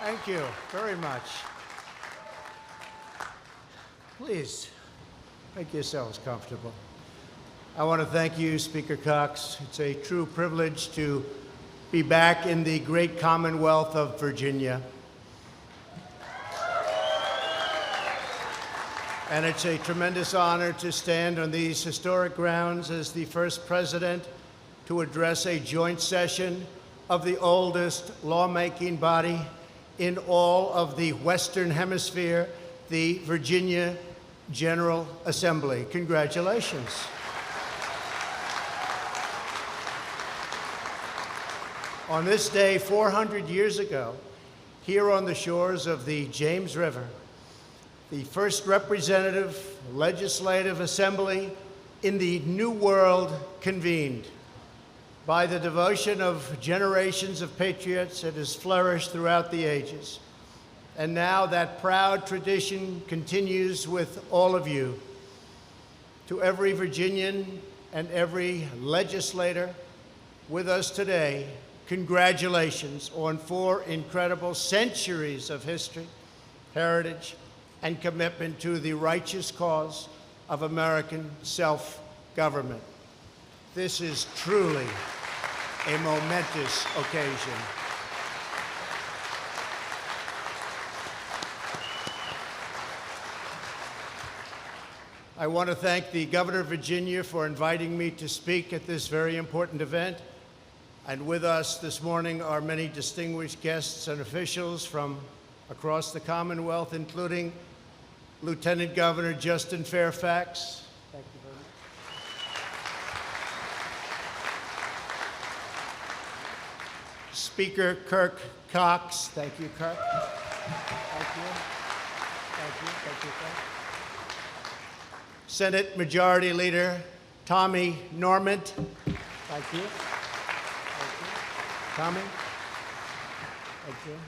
Thank you very much. Please, make yourselves comfortable. I want to thank you, Speaker Cox. It's a true privilege to be back in the great Commonwealth of Virginia. And it's a tremendous honor to stand on these historic grounds as the first president to address a joint session of the oldest lawmaking body in all of the Western Hemisphere, the Virginia General Assembly. Congratulations. On this day, 400 years ago, here on the shores of the James River, the first representative legislative assembly in the New World convened. By the devotion of generations of patriots, it has flourished throughout the ages. And now that proud tradition continues with all of you. To every Virginian and every legislator with us today, congratulations on 4 incredible centuries of history, heritage, and commitment to the righteous cause of American self-government. This is truly a momentous occasion. I want to thank the Governor of Virginia for inviting me to speak at this very important event. And with us this morning are many distinguished guests and officials from across the Commonwealth, including Lieutenant Governor Justin Fairfax. Thank you very much. Speaker Kirk Cox. Thank you, Kirk. Thank you. Thank you. Thank you, Kirk. Senate Majority Leader Tommy Normant. Thank you. Tommy? Thank you.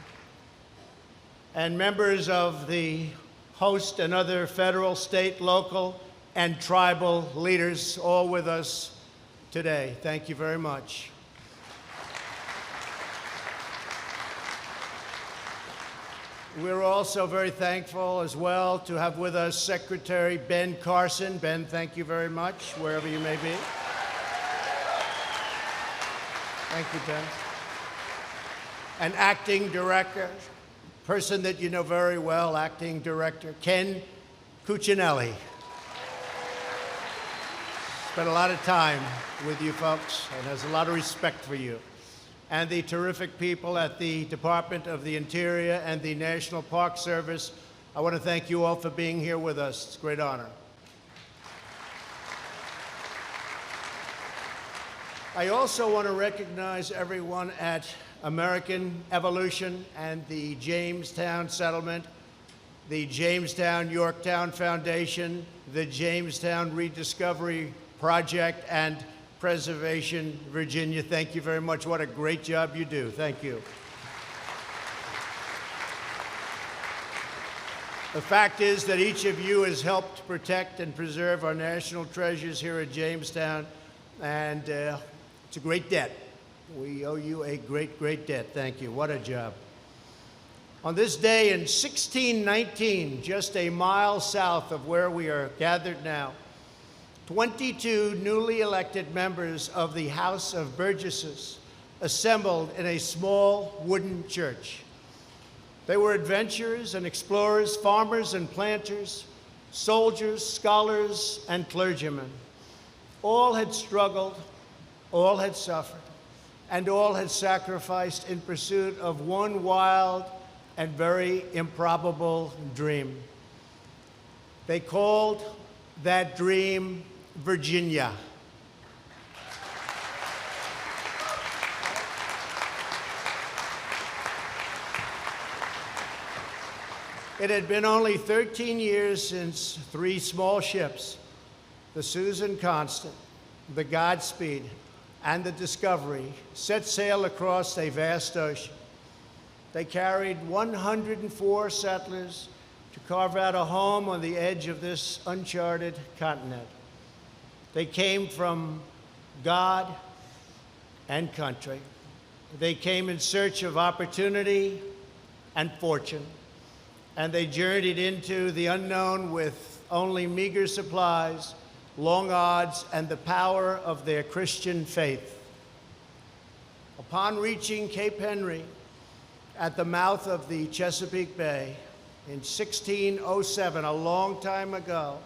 And members of the host and other federal, state, local, and tribal leaders, all with us today. Thank you very much. We're also very thankful as well to have with us Secretary Ben Carson. Ben, thank you very much, wherever you may be. Thank you, Ben. And Acting Director, person that you know very well, Acting Director Ken Cuccinelli. Spent a lot of time with you folks and has a lot of respect for you. And the terrific people at the Department of the Interior and the National Park Service. I want to thank you all for being here with us. It's a great honor. I also want to recognize everyone at American Evolution and the Jamestown Settlement, the Jamestown-Yorktown Foundation, the Jamestown Rediscovery Project, and Preservation Virginia. Thank you very much. What a great job you do. Thank you. The fact is that each of you has helped protect and preserve our national treasures here at Jamestown, and it's a great debt. We owe you a great, great debt. Thank you. What a job. On this day in 1619, just a mile south of where we are gathered now, 22 newly elected members of the House of Burgesses assembled in a small wooden church. They were adventurers and explorers, farmers and planters, soldiers, scholars, and clergymen. All had struggled, all had suffered, and all had sacrificed in pursuit of one wild and very improbable dream. They called that dream Virginia. It had been only 13 years since 3 small ships, the Susan Constant, the Godspeed, and the Discovery, set sail across a vast ocean. They carried 104 settlers to carve out a home on the edge of this uncharted continent. They came from God and country. They came in search of opportunity and fortune, and they journeyed into the unknown with only meager supplies, long odds, and the power of their Christian faith. Upon reaching Cape Henry at the mouth of the Chesapeake Bay in 1607, a long time ago,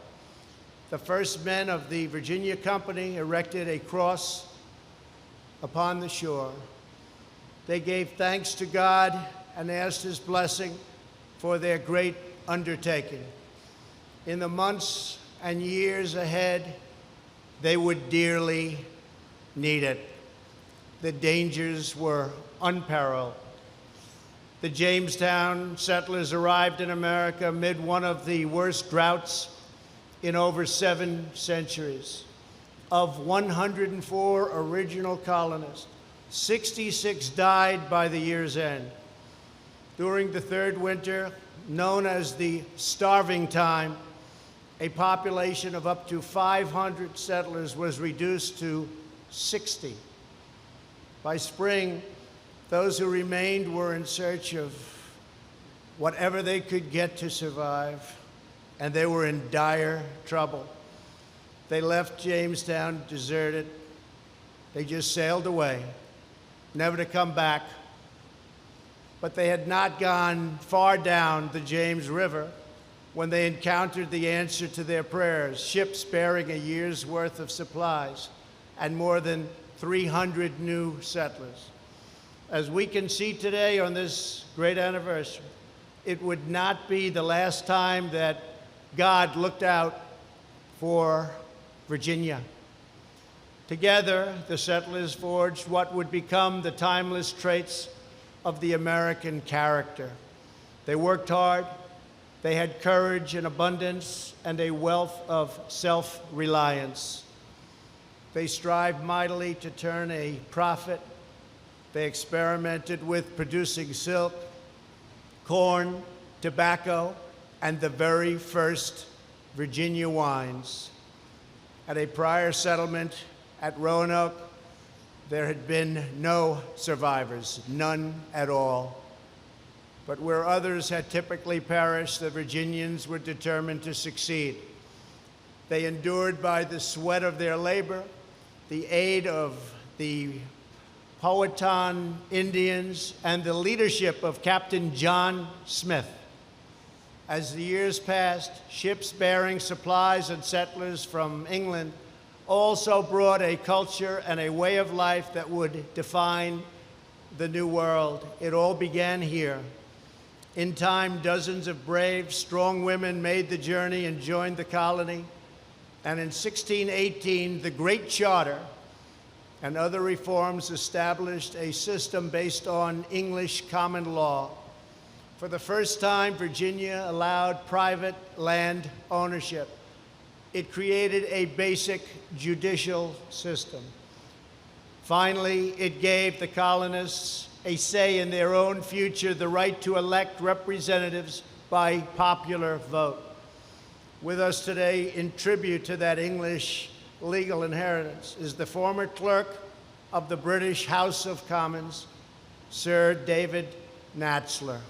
the first men of the Virginia Company erected a cross upon the shore. They gave thanks to God and asked his blessing for their great undertaking. In the months and years ahead, they would dearly need it. The dangers were unparalleled. The Jamestown settlers arrived in America amid one of the worst droughts in over 7 centuries. Of 104 original colonists, 66 died by the year's end. During the third winter, known as the starving time, a population of up to 500 settlers was reduced to 60. By spring, those who remained were in search of whatever they could get to survive, and they were in dire trouble. They left Jamestown deserted. They just sailed away, never to come back. But they had not gone far down the James River when they encountered the answer to their prayers, ships bearing a year's worth of supplies and more than 300 new settlers. As we can see today on this great anniversary, it would not be the last time that God looked out for Virginia. Together, the settlers forged what would become the timeless traits of the American character. They worked hard, they had courage and abundance, and a wealth of self-reliance. They strived mightily to turn a profit. They experimented with producing silk, corn, tobacco, and the very first Virginia wines. At a prior settlement at Roanoke, there had been no survivors, none at all. But where others had typically perished, the Virginians were determined to succeed. They endured by the sweat of their labor, the aid of the Powhatan Indians, and the leadership of Captain John Smith. As the years passed, ships bearing supplies and settlers from England also brought a culture and a way of life that would define the New World. It all began here. In time, dozens of brave, strong women made the journey and joined the colony. And in 1618, the Great Charter and other reforms established a system based on English common law. For the first time, Virginia allowed private land ownership. It created a basic judicial system. Finally, it gave the colonists a say in their own future, the right to elect representatives by popular vote. With us today, in tribute to that English legal inheritance, is the former clerk of the British House of Commons, Sir David Natzler.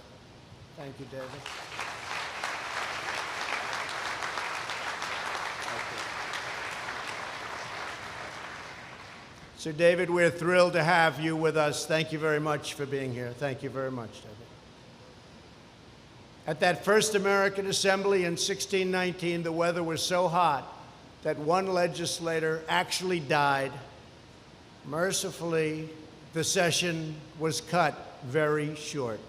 Thank you, David. Sir David, we're thrilled to have you with us. Thank you very much for being here. Thank you very much, David. At that first American Assembly in 1619, the weather was so hot that one legislator actually died. Mercifully, the session was cut very short.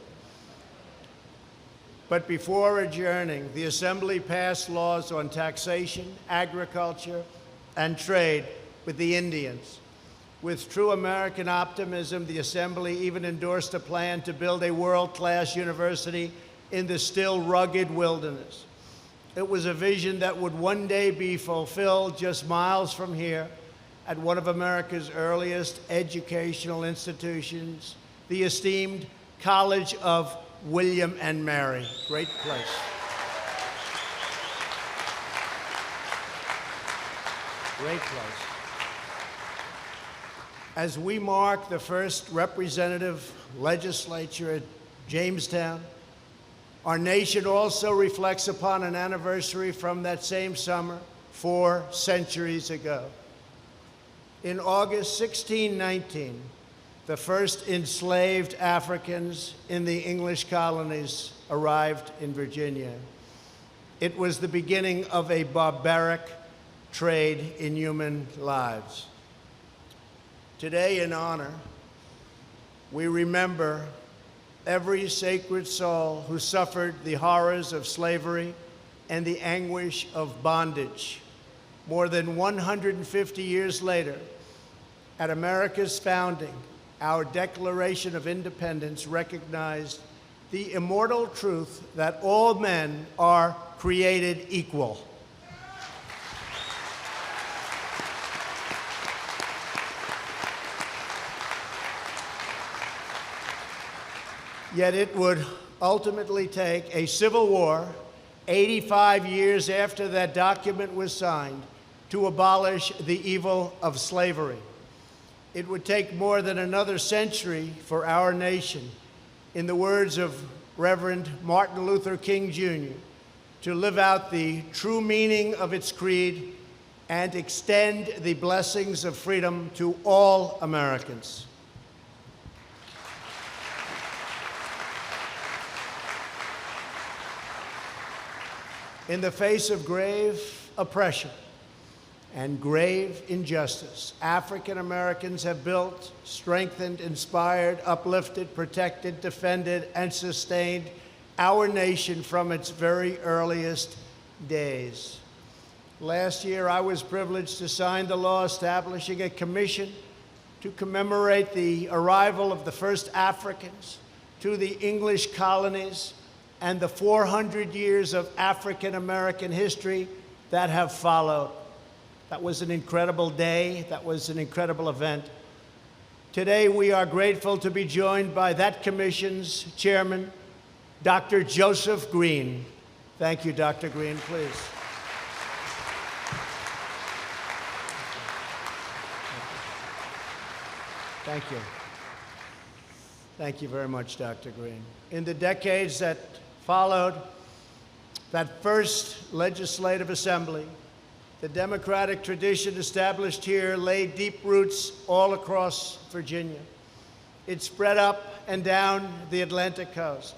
But before adjourning, the Assembly passed laws on taxation, agriculture, and trade with the Indians. With true American optimism, the Assembly even endorsed a plan to build a world-class university in the still rugged wilderness. It was a vision that would one day be fulfilled just miles from here at one of America's earliest educational institutions, the esteemed College of William and Mary. Great place. Great place. As we mark the first representative legislature at Jamestown, Our nation also reflects upon an anniversary from that same summer 4 centuries ago. In August 1619, the first enslaved Africans in the English colonies arrived in Virginia. It was the beginning of a barbaric trade in human lives. Today, in honor, we remember every sacred soul who suffered the horrors of slavery and the anguish of bondage. More than 150 years later, at America's founding, our Declaration of Independence recognized the immortal truth that all men are created equal. Yet it would ultimately take a civil war, 85 years after that document was signed, to abolish the evil of slavery. It would take more than another century for our nation, in the words of Reverend Martin Luther King Jr., to live out the true meaning of its creed and extend the blessings of freedom to all Americans. In the face of grave oppression and grave injustice, African Americans have built, strengthened, inspired, uplifted, protected, defended, and sustained our nation from its very earliest days. Last year, I was privileged to sign the law establishing a commission to commemorate the arrival of the first Africans to the English colonies and the 400 years of African American history that have followed. That was an incredible day. That was an incredible event. Today, we are grateful to be joined by that commission's chairman, Dr. Joseph Green. Thank you, Dr. Green, please. Thank you. Thank you very much, Dr. Green. In the decades that followed that first legislative assembly, the democratic tradition established here laid deep roots all across Virginia. It spread up and down the Atlantic coast.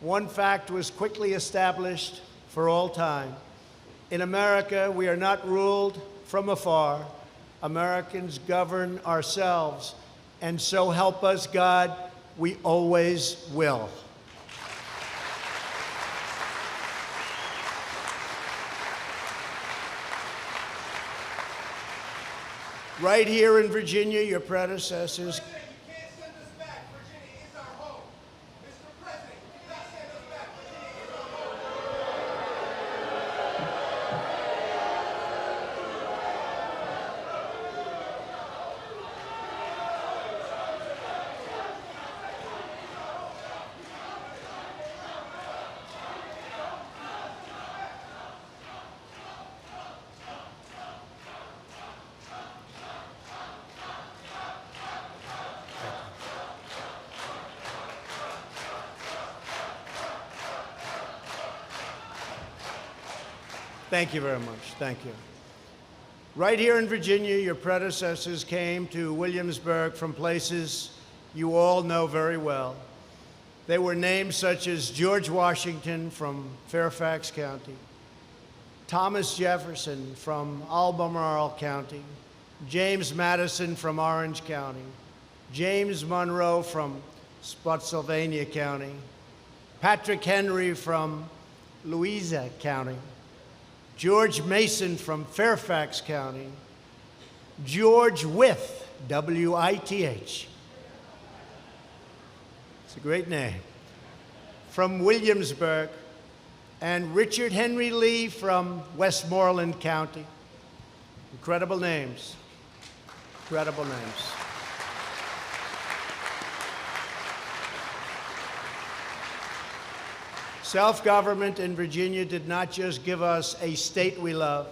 One fact was quickly established for all time. In America, we are not ruled from afar. Americans govern ourselves, and so help us God, we always will. Right here in Virginia, your predecessors. President, you can't send us back. Virginia is our home. Mr. President, you cannot send us back. Virginia is our home. Thank you very much. Thank you. Right here in Virginia, your predecessors came to Williamsburg from places you all know very well. They were names such as George Washington from Fairfax County, Thomas Jefferson from Albemarle County, James Madison from Orange County, James Monroe from Spotsylvania County, Patrick Henry from Louisa County, George Mason from Fairfax County, George Wythe, W-I-T-H. It's a great name. From Williamsburg, and Richard Henry Lee from Westmoreland County. Incredible names. Incredible names. Self-government in Virginia did not just give us a state we love.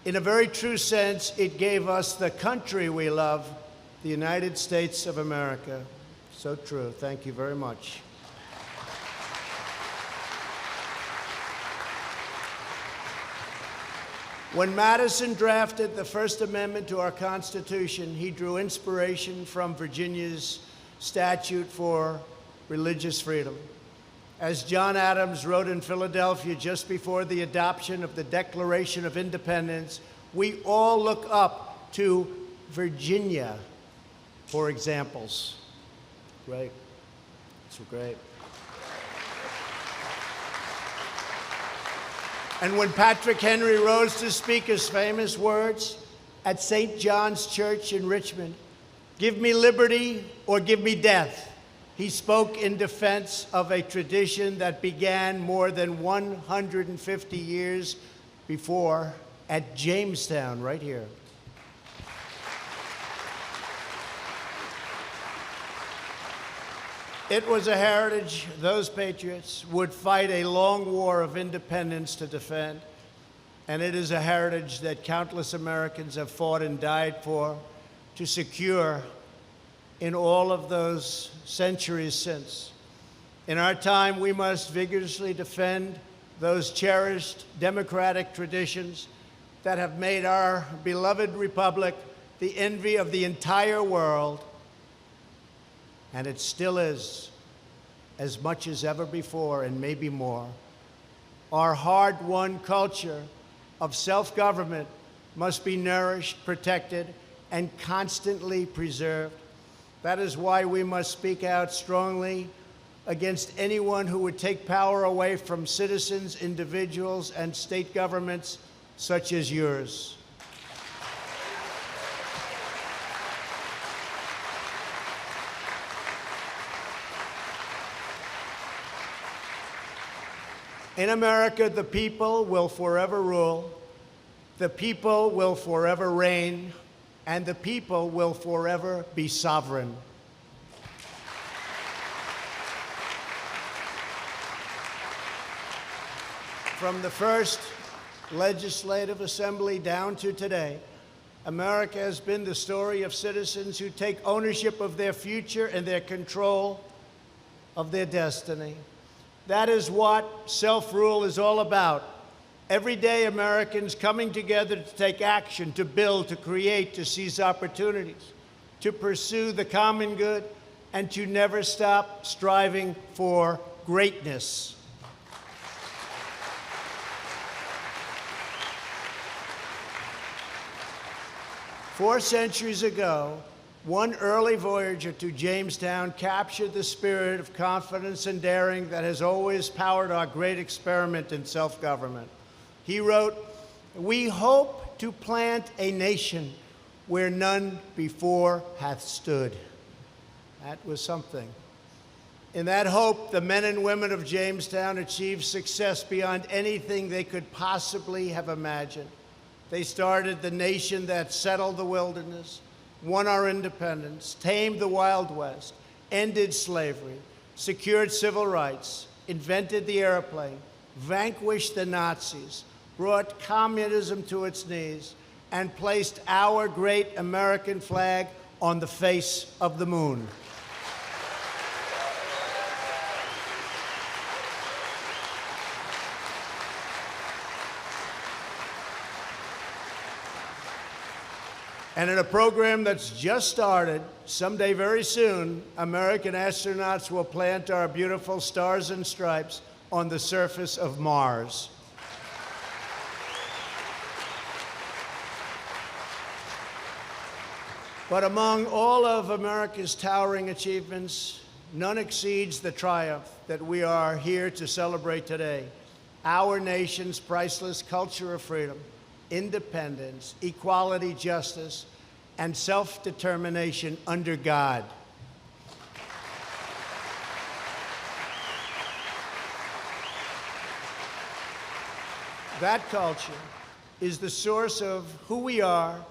In a very true sense, it gave us the country we love, the United States of America. So true. Thank you very much. When Madison drafted the First Amendment to our Constitution, he drew inspiration from Virginia's statute for religious freedom. As John Adams wrote in Philadelphia just before the adoption of the Declaration of Independence, we all look up to Virginia for examples. Great. It's great. And when Patrick Henry rose to speak his famous words at St. John's Church in Richmond, "Give me liberty or give me death," he spoke in defense of a tradition that began more than 150 years before at Jamestown, right here. It was a heritage those patriots would fight a long war of independence to defend, and it is a heritage that countless Americans have fought and died for to secure in all of those centuries since. In our time, we must vigorously defend those cherished democratic traditions that have made our beloved republic the envy of the entire world. And it still is, as much as ever before, and maybe more. Our hard-won culture of self-government must be nourished, protected, and constantly preserved. That is why we must speak out strongly against anyone who would take power away from citizens, individuals, and state governments such as yours. In America, the people will forever rule, the people will forever reign, and the people will forever be sovereign. From the first legislative assembly down to today, America has been the story of citizens who take ownership of their future and their control of their destiny. That is what self-rule is all about. Everyday Americans coming together to take action, to build, to create, to seize opportunities, to pursue the common good, and to never stop striving for greatness. Four centuries ago, one early voyager to Jamestown captured the spirit of confidence and daring that has always powered our great experiment in self-government. He wrote, "We hope to plant a nation where none before hath stood." That was something. In that hope, the men and women of Jamestown achieved success beyond anything they could possibly have imagined. They started the nation that settled the wilderness, won our independence, tamed the Wild West, ended slavery, secured civil rights, invented the airplane, vanquished the Nazis, brought communism to its knees, and placed our great American flag on the face of the moon. And in a program that's just started, someday very soon, American astronauts will plant our beautiful stars and stripes on the surface of Mars. But among all of America's towering achievements, none exceeds the triumph that we are here to celebrate today. Our nation's priceless culture of freedom, independence, equality, justice, and self-determination under God. That culture is the source of who we are.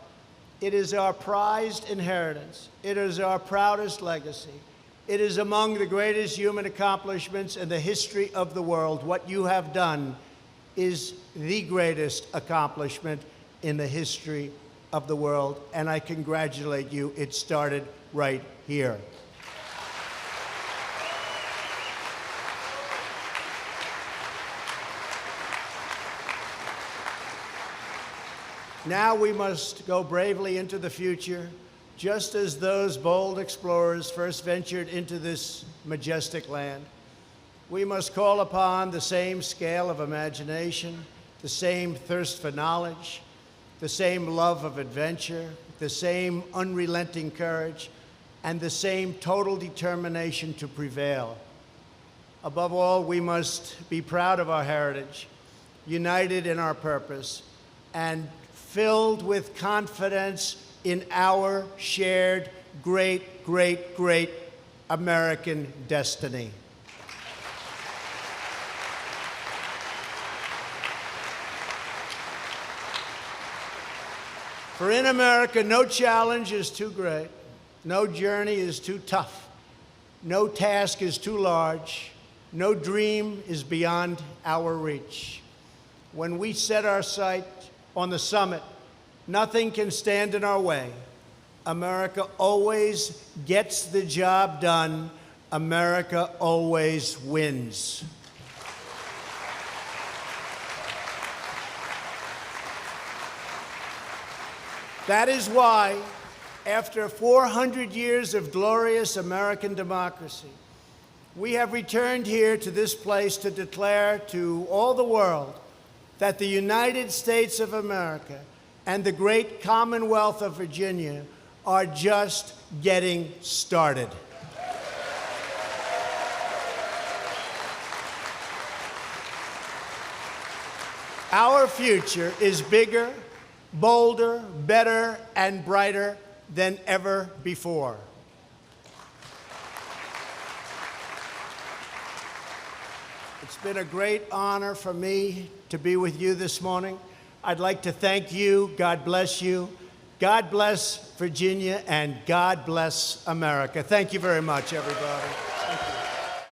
It is our prized inheritance. It is our proudest legacy. It is among the greatest human accomplishments in the history of the world. What you have done is the greatest accomplishment in the history of the world, and I congratulate you. It started right here. Now we must go bravely into the future, just as those bold explorers first ventured into this majestic land. We must call upon the same scale of imagination, the same thirst for knowledge, the same love of adventure, the same unrelenting courage, and the same total determination to prevail. Above all, we must be proud of our heritage, united in our purpose, and filled with confidence in our shared great, great, great American destiny. For in America, no challenge is too great, no journey is too tough, no task is too large, no dream is beyond our reach. When we set our sight on the summit, nothing can stand in our way. America always gets the job done. America always wins. That is why, after 400 years of glorious American democracy, we have returned here to this place to declare to all the world that the United States of America and the great Commonwealth of Virginia are just getting started. Our future is bigger, bolder, better, and brighter than ever before. It's been a great honor for me to be with you this morning. I'd like to thank you. God bless you. God bless Virginia, and God bless America. Thank you very much, everybody.